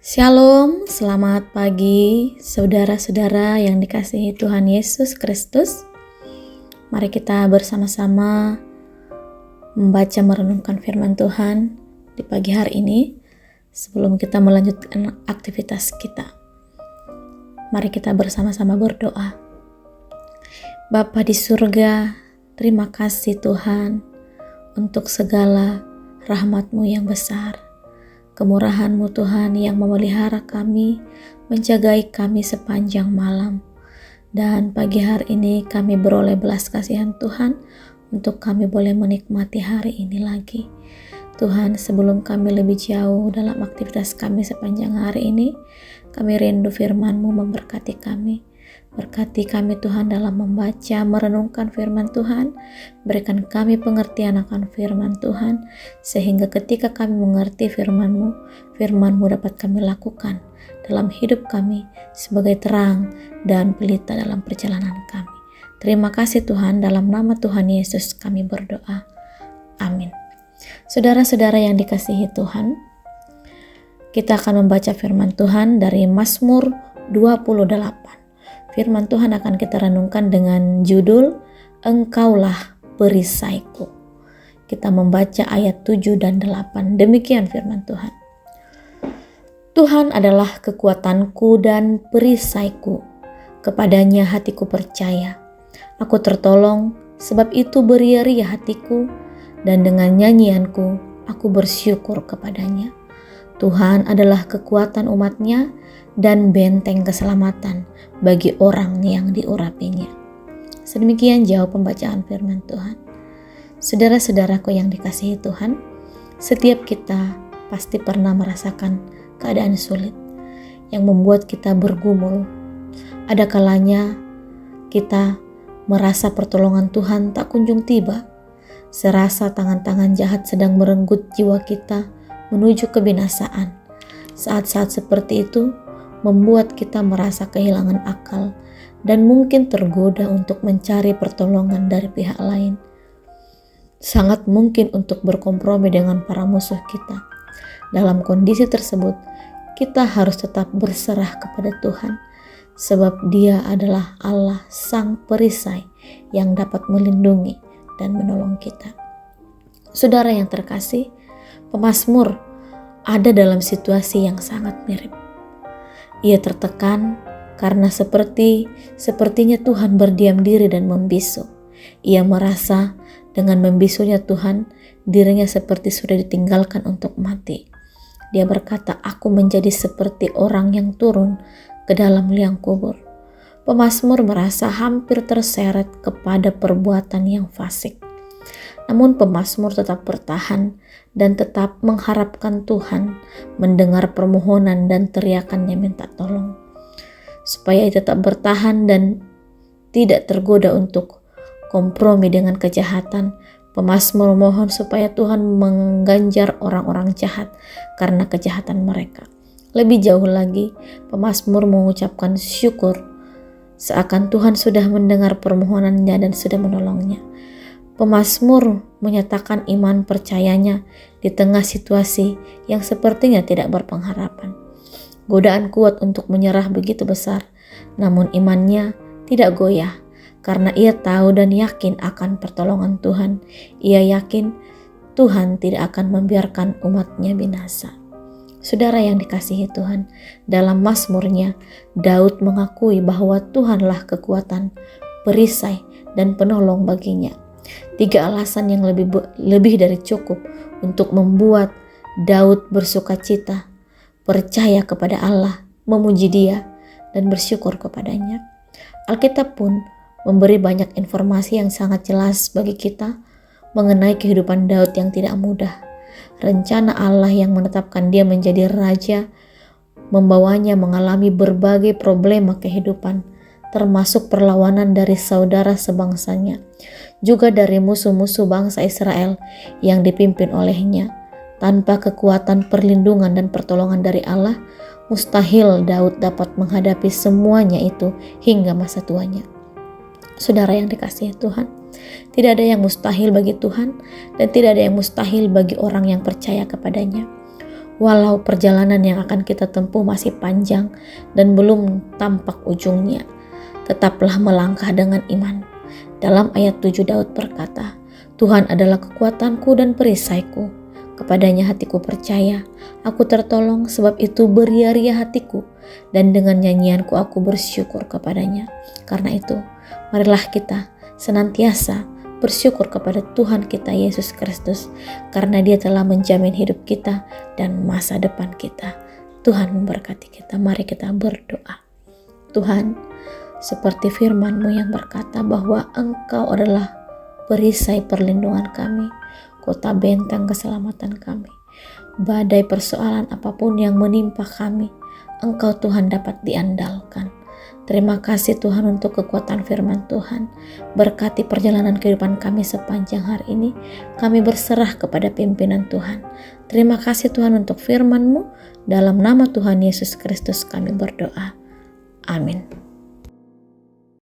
Shalom, selamat pagi saudara-saudara yang dikasihi Tuhan Yesus Kristus. Mari kita bersama-sama membaca merenungkan firman Tuhan di pagi hari ini sebelum kita melanjutkan aktivitas kita. Mari kita bersama-sama berdoa. Bapa di surga, terima kasih Tuhan untuk segala rahmat-Mu yang besar. Kemurahan-Mu Tuhan yang memelihara kami, menjagai kami sepanjang malam. Dan pagi hari ini kami beroleh belas kasihan Tuhan untuk kami boleh menikmati hari ini lagi. Tuhan, sebelum kami lebih jauh dalam aktivitas kami sepanjang hari ini, kami rindu firman-Mu memberkati kami. Berkati kami Tuhan dalam membaca, merenungkan firman Tuhan. Berikan kami pengertian akan firman Tuhan, sehingga ketika kami mengerti firman-Mu, firman-Mu dapat kami lakukan dalam hidup kami sebagai terang dan pelita dalam perjalanan kami. Terima kasih Tuhan, dalam nama Tuhan Yesus kami berdoa. Amin. Saudara-saudara yang dikasihi Tuhan, kita akan membaca firman Tuhan dari Mazmur 28. Firman Tuhan akan kita renungkan dengan judul Engkaulah Perisaiku. Kita membaca ayat 7 dan 8. Demikian firman Tuhan. Tuhan adalah kekuatanku dan perisaiku. Kepadanya hatiku percaya. Aku tertolong, sebab itu beria-ria hatiku, dan dengan nyanyianku aku bersyukur kepadanya. Tuhan adalah kekuatan umat-Nya dan benteng keselamatan bagi orang yang diurapinya. Sedemikian jauh pembacaan firman Tuhan. Saudara-saudaraku yang dikasihi Tuhan, setiap kita pasti pernah merasakan keadaan sulit yang membuat kita bergumul. Ada kalanya kita merasa pertolongan Tuhan tak kunjung tiba, serasa tangan-tangan jahat sedang merenggut jiwa kita menuju kebinasaan. Saat-saat seperti itu membuat kita merasa kehilangan akal dan mungkin tergoda untuk mencari pertolongan dari pihak lain. Sangat mungkin untuk berkompromi dengan para musuh kita. Dalam kondisi tersebut, kita harus tetap berserah kepada Tuhan, sebab Dia adalah Allah Sang Perisai yang dapat melindungi dan menolong kita. Saudara yang terkasih, pemazmur ada dalam situasi yang sangat mirip. Ia tertekan karena sepertinya Tuhan berdiam diri dan membisu. Ia merasa dengan membisunya Tuhan, dirinya seperti sudah ditinggalkan untuk mati. Dia berkata, "Aku menjadi seperti orang yang turun ke dalam liang kubur." Pemazmur merasa hampir terseret kepada perbuatan yang fasik. Namun pemazmur tetap bertahan dan tetap mengharapkan Tuhan mendengar permohonan dan teriakannya minta tolong. Supaya ia tetap bertahan dan tidak tergoda untuk kompromi dengan kejahatan, pemazmur mohon supaya Tuhan mengganjar orang-orang jahat karena kejahatan mereka. Lebih jauh lagi, pemazmur mengucapkan syukur seakan Tuhan sudah mendengar permohonannya dan sudah menolongnya. Pemazmur menyatakan iman percayanya di tengah situasi yang sepertinya tidak berpengharapan. Godaan kuat untuk menyerah begitu besar, namun imannya tidak goyah karena ia tahu dan yakin akan pertolongan Tuhan. Ia yakin Tuhan tidak akan membiarkan umat-Nya binasa. Saudara yang dikasihi Tuhan, dalam mazmurnya Daud mengakui bahwa Tuhanlah kekuatan, perisai, dan penolong baginya. 3 alasan yang lebih dari cukup untuk membuat Daud bersuka cita, percaya kepada Allah, memuji Dia, dan bersyukur kepadanya. Alkitab pun memberi banyak informasi yang sangat jelas bagi kita mengenai kehidupan Daud yang tidak mudah. Rencana Allah yang menetapkan dia menjadi raja membawanya mengalami berbagai problema kehidupan, termasuk perlawanan dari saudara sebangsanya, juga dari musuh-musuh bangsa Israel yang dipimpin olehnya. Tanpa kekuatan perlindungan dan pertolongan dari Allah, mustahil Daud dapat menghadapi semuanya itu hingga masa tuanya. Saudara yang dikasihi Tuhan, tidak ada yang mustahil bagi Tuhan dan tidak ada yang mustahil bagi orang yang percaya kepadanya. Walau perjalanan yang akan kita tempuh masih panjang dan belum tampak ujungnya, tetaplah melangkah dengan iman. Dalam ayat 7 Daud berkata, Tuhan adalah kekuatanku dan perisaiku. Kepadanya hatiku percaya, aku tertolong, sebab itu beria-ria hatiku, dan dengan nyanyianku aku bersyukur kepadanya. Karena itu, marilah kita senantiasa bersyukur kepada Tuhan kita Yesus Kristus, karena Dia telah menjamin hidup kita dan masa depan kita. Tuhan memberkati kita. Mari kita berdoa. Tuhan, seperti firman-Mu yang berkata bahwa Engkau adalah perisai perlindungan kami, kota bentang keselamatan kami. Badai persoalan apapun yang menimpa kami, Engkau Tuhan dapat diandalkan. Terima kasih Tuhan untuk kekuatan firman Tuhan. Berkati perjalanan kehidupan kami sepanjang hari ini. Kami berserah kepada pimpinan Tuhan. Terima kasih Tuhan untuk firman-Mu. Dalam nama Tuhan Yesus Kristus kami berdoa. Amin.